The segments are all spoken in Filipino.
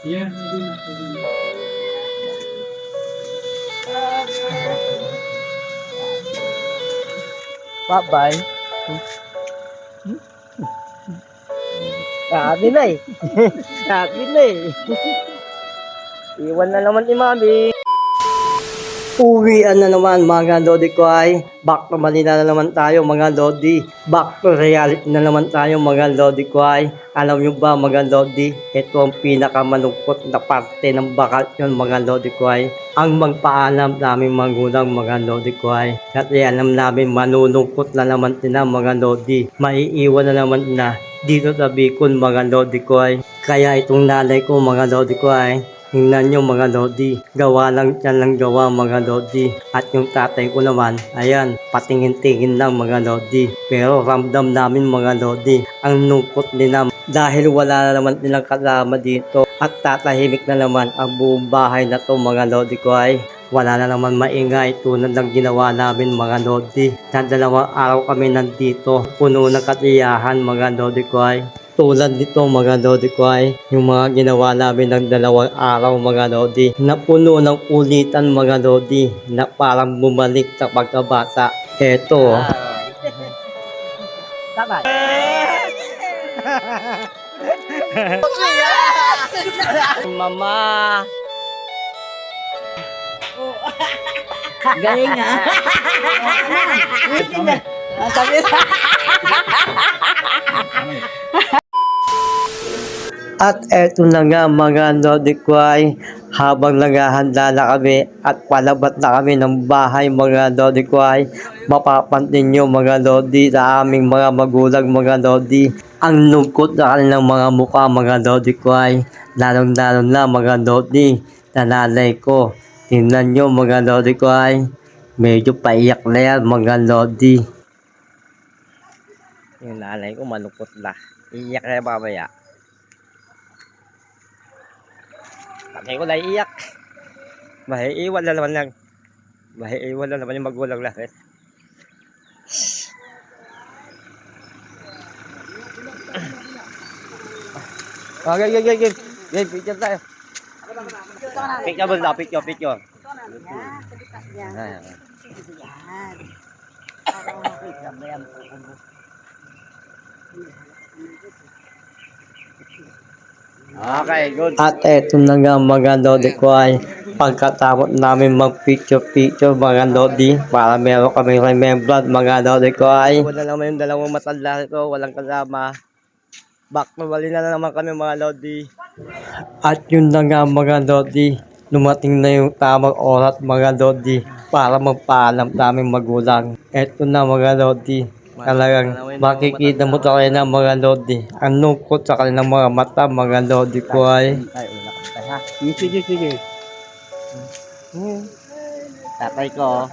Yeah, pwede na, pwede na. Bye-bye. Sabi na eh. Sabi na eh. Iwan na naman ni Mami. Uwian na naman mga Lodi ko ay back to Manila na naman tayo mga Lodi. Back to reality na naman tayo mga Lodi ko ay. Alam nyo ba mga Lodi, ito ang pinakamalungkot na parte ng bakasyon mga Lodi ko ay. Ang magpaalam namin magulang mga Lodi ko ay. Kasi alam namin manunungkot na naman sila mga Lodi. Maiiwan na naman na dito sa Bicol mga Lodi ko ay. Kaya itong nanay ko mga Lodi ko ay. Tingnan nyo mga Lodi, gawa lang yan ng gawa mga Lodi. At yung tatay ko naman, ayan, patingin-tingin lang mga Lodi. Pero ramdam namin mga Lodi, ang lungkot nila dahil wala na naman nilang kasama dito. At tatahimik na naman ang buong bahay na to mga Lodi ko ay. Wala na naman maingay tulad ng ginawa namin mga Lodi. Sa 2 araw kami nandito, puno ng katiyahan mga Lodi ko ay. Tulad nito mga Lodi ko ay yung mga ginawa namin ng 2 araw mga Lodi na puno ng ulitan mga Lodi na parang bumalik sa pagkabata. Eto. Tama. Mama. Galing ah. Sabi At eto na nga mga Lodi ko ay habang naghahanda na kami at palabas na kami ng bahay mga Lodi ko ay mapapansin nyo mga Lodi sa aming mga magulang mga Lodi. Ang lungkot na kanilang mga mukha mga Lodi ko ay lalong-lalo na mga Lodi na nanay ko. Tingnan nyo mga Lodi ko ay medyo paiyak na yan mga Lodi. Yung nanay ko malungkot na. Iyak na mamaya. Tatay ko naiiyak. Mahiiwan na naman lang. Mahiiwan na naman yung magulang natin. Okay. Game, picture tayo. Picture mo na, picture. Yan. Okay, good. At eto na nga mga Lodi ko ay pagkatapos namin mag-picture mga Lodi para meron kami remembrance mga Lodi ko ay wala naman yung dalawang matanda ko, walang kasama. Back to Manila na naman kami mga Lodi. At yun na nga mga Lodi, lumating na yung tamang oras mga Lodi para magpaalam sa aming magulang. Eto na mga Lodi. Talagang makikita mo sa kanya mga Lodi. Ang lungkot sa kanilang mga mata mga Lodi ko ay. Sige. Tatay ko,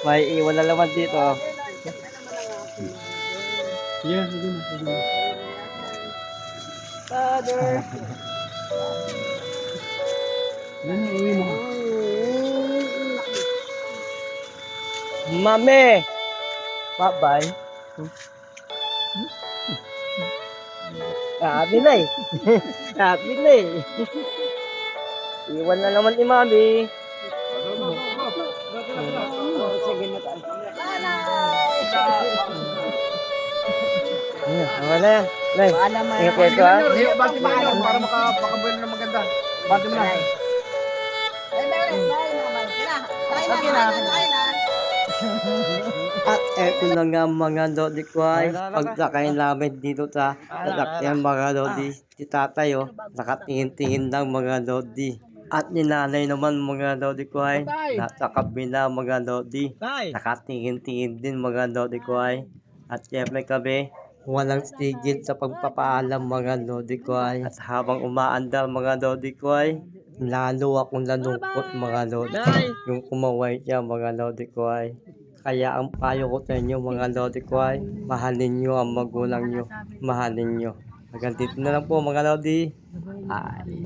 may iwan na naman dito. Yeah, pwede na, pwede na. Father. Yan, uwi mo. Mami. Bye-bye. Sabi na eh. Sabi na eh. Iwan na naman ni Mami. Sige na tayo. Wala yan. Nay, ingat kayo ito ha. Bati mo yun para makabuelo na maganda. Bati mo na. At eto na nga mga Lodi ko ay pagsakay namin dito sa sasakyan mga Lodi. Si tatay nakatingin-tingin lang mga Lodi. At ni nanay naman mga Lodi ko ay nasa kabila mga Lodi. Nakatingin-tingin din mga Lodi ko ay. At syempre kami, walang tigil sa pagpapaalam mga Lodi ko ay. At habang umaandar mga Lodi ko ay, lalo akong nalungkot mga Lodi. Yung kumaway siya mga Lodi ko ay. Kaya ang payo ko sa inyo mga Lodi ko ay, mahalin nyo ang magulang nyo. Mahalin nyo. Hanggang dito na lang po mga Lodi. Ay.